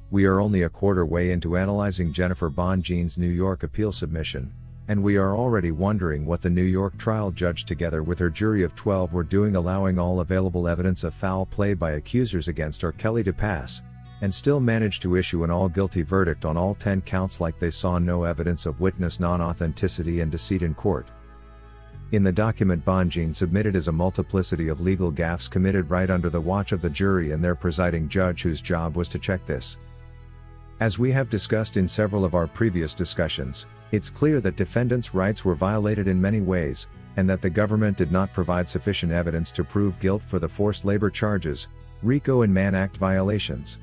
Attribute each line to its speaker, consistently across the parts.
Speaker 1: We are only a quarter way into analyzing Jennifer Bonjean's New York appeal submission, and we are already wondering what the New York trial judge together with her jury of 12 were doing, allowing all available evidence of foul play by accusers against R. Kelly to pass, and still managed to issue an all-guilty verdict on all 10 counts, like they saw no evidence of witness non-authenticity and deceit in court. In the document, Bonjean submitted as a multiplicity of legal gaffes committed right under the watch of the jury and their presiding judge, whose job was to check this. As we have discussed in several of our previous discussions, it's clear that defendants' rights were violated in many ways, and that the government did not provide sufficient evidence to prove guilt for the forced labor charges, RICO and Mann Act violations.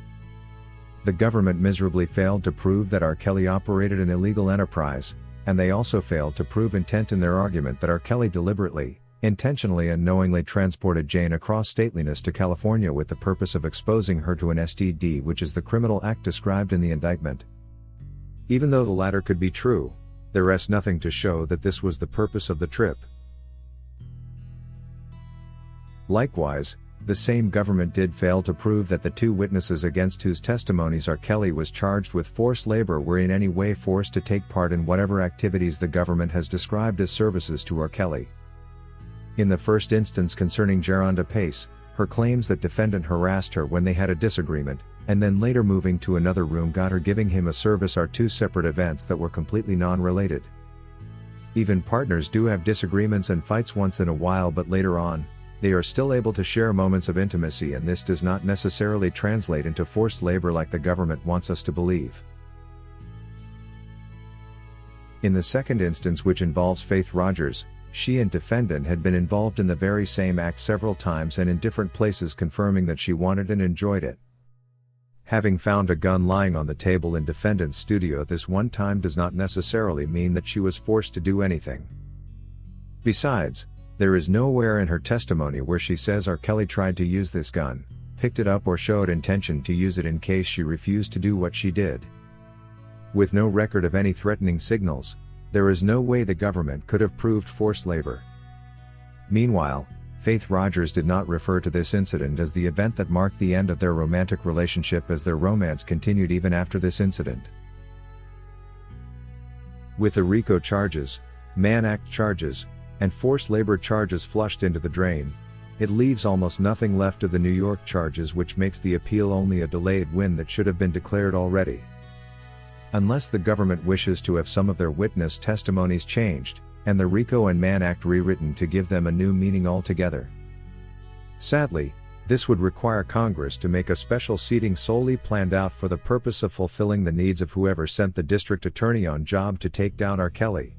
Speaker 1: The government miserably failed to prove that R. Kelly operated an illegal enterprise, and they also failed to prove intent in their argument that R. Kelly deliberately, intentionally and knowingly transported Jane across stateliness to California with the purpose of exposing her to an STD, which is the criminal act described in the indictment. Even though the latter could be true, there is nothing to show that this was the purpose of the trip. Likewise, the same government did fail to prove that the 2 witnesses against whose testimonies R. Kelly was charged with forced labor were in any way forced to take part in whatever activities the government has described as services to R. Kelly. In the first instance concerning Geronda Pace, her claims that defendant harassed her when they had a disagreement, and then later moving to another room got her giving him a service, are 2 separate events that were completely non-related. Even partners do have disagreements and fights once in a while, but later on, they are still able to share moments of intimacy, and this does not necessarily translate into forced labor like the government wants us to believe. In the second instance, which involves Faith Rogers, she and defendant had been involved in the very same act several times and in different places, confirming that she wanted and enjoyed it. Having found a gun lying on the table in defendant's studio this one time does not necessarily mean that she was forced to do anything. Besides, there is nowhere in her testimony where she says R. Kelly tried to use this gun, picked it up, or showed intention to use it in case she refused to do what she did. With no record of any threatening signals, there is no way the government could have proved forced labor. Meanwhile, Faith Rogers did not refer to this incident as the event that marked the end of their romantic relationship, as their romance continued even after this incident. With the RICO charges, Mann Act charges, and forced labor charges flushed into the drain, it leaves almost nothing left of the New York charges, which makes the appeal only a delayed win that should have been declared already. Unless the government wishes to have some of their witness testimonies changed, and the RICO and Mann Act rewritten to give them a new meaning altogether. Sadly, this would require Congress to make a special seating solely planned out for the purpose of fulfilling the needs of whoever sent the district attorney on job to take down R. Kelly.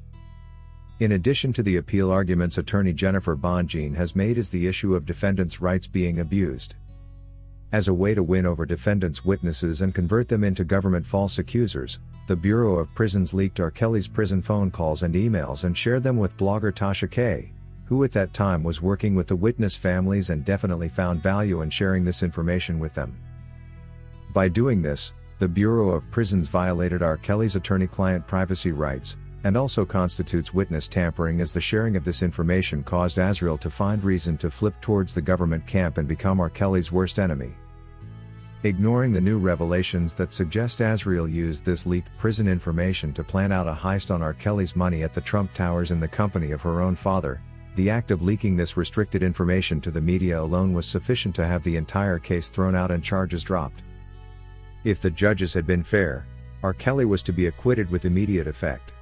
Speaker 1: In addition to the appeal arguments attorney Jennifer Bonjean has made is the issue of defendants' rights being abused. As a way to win over defendants' witnesses and convert them into government false accusers, the Bureau of Prisons leaked R. Kelly's prison phone calls and emails and shared them with blogger Tasha K., who at that time was working with the witness families and definitely found value in sharing this information with them. By doing this, the Bureau of Prisons violated R. Kelly's attorney-client privacy rights, and also constitutes witness tampering, as the sharing of this information caused Azriel to find reason to flip towards the government camp and become R. Kelly's worst enemy. Ignoring the new revelations that suggest Azriel used this leaked prison information to plan out a heist on R. Kelly's money at the Trump Towers in the company of her own father, the act of leaking this restricted information to the media alone was sufficient to have the entire case thrown out and charges dropped. If the judges had been fair, R. Kelly was to be acquitted with immediate effect.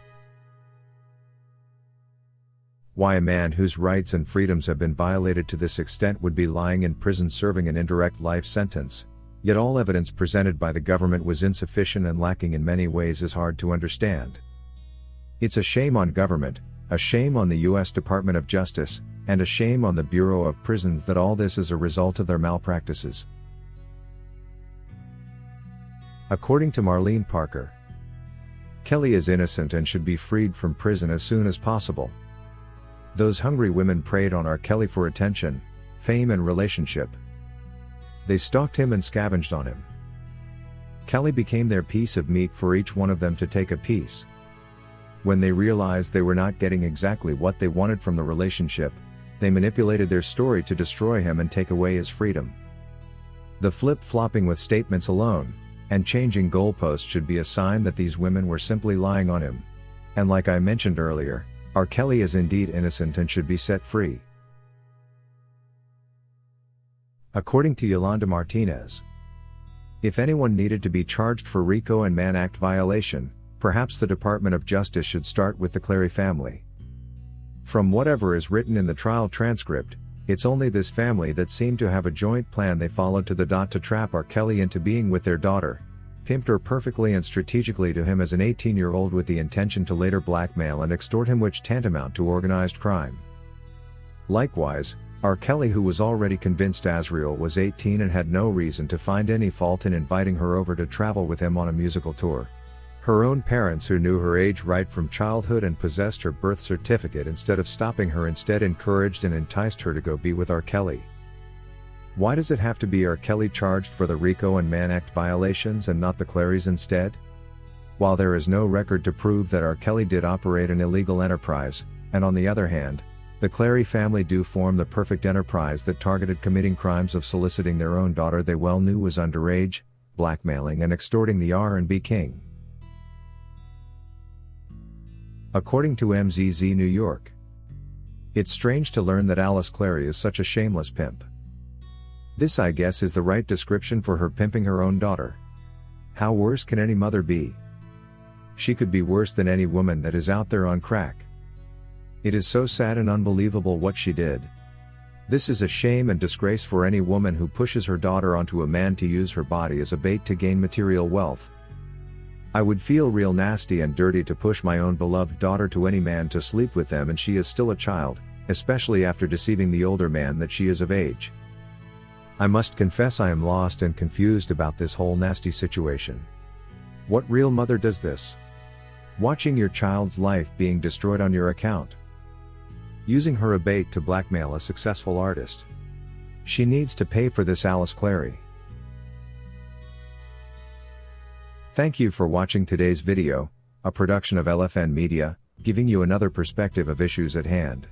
Speaker 1: Why a man whose rights and freedoms have been violated to this extent would be lying in prison serving an indirect life sentence, yet all evidence presented by the government was insufficient and lacking in many ways, is hard to understand. It's a shame on government, a shame on the U.S. Department of Justice, and a shame on the Bureau of Prisons that all this is a result of their malpractices. According to Marlene Parker, Kelly is innocent and should be freed from prison as soon as possible. Those hungry women preyed on R. Kelly for attention, fame and relationship. They stalked him and scavenged on him. Kelly became their piece of meat for each one of them to take a piece. When they realized they were not getting exactly what they wanted from the relationship, they manipulated their story to destroy him and take away his freedom. The flip-flopping with statements alone, And changing goalposts should be a sign that these women were simply lying on him. And like I mentioned earlier, R. Kelly is indeed innocent and should be set free. According to Yolanda Martinez, if anyone needed to be charged for RICO and Mann Act violation, perhaps the Department of Justice should start with the Clary family. From whatever is written in the trial transcript, it's only this family that seemed to have a joint plan they followed to the dot to trap R. Kelly into being with their daughter, pimped her perfectly and strategically to him as an 18-year-old with the intention to later blackmail and extort him, which tantamount to organized crime. Likewise, R. Kelly, who was already convinced Azriel was 18 and had no reason to find any fault in inviting her over to travel with him on a musical tour. Her own parents, who knew her age right from childhood and possessed her birth certificate instead of stopping her, instead encouraged and enticed her to go be with R. Kelly. Why does it have to be R. Kelly charged for the RICO and Mann Act violations and not the Clarys instead? While there is no record to prove that R. Kelly did operate an illegal enterprise, and on the other hand, the Clary family do form the perfect enterprise that targeted committing crimes of soliciting their own daughter they well knew was underage, blackmailing and extorting the R&B king. According to MZZ New York, it's strange to learn that Alice Clary is such a shameless pimp. This, I guess, is the right description for her pimping her own daughter. How worse can any mother be? She could be worse than any woman that is out there on crack. It is so sad and unbelievable what she did. This is a shame and disgrace for any woman who pushes her daughter onto a man to use her body as a bait to gain material wealth. I would feel real nasty and dirty to push my own beloved daughter to any man to sleep with them, and she is still a child, especially after deceiving the older man that she is of age. I must confess I am lost and confused about this whole nasty situation. What real mother does this? Watching your child's life being destroyed on your account. Using her a bait to blackmail a successful artist. She needs to pay for this, Alice Clary. Thank you for watching today's video, a production of LFN Media, giving you another perspective of issues at hand.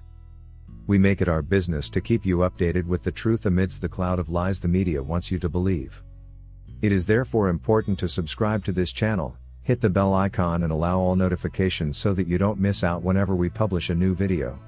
Speaker 1: We make it our business to keep you updated with the truth amidst the cloud of lies the media wants you to believe. It is therefore important to subscribe to this channel, hit the bell icon and allow all notifications so that you don't miss out whenever we publish a new video.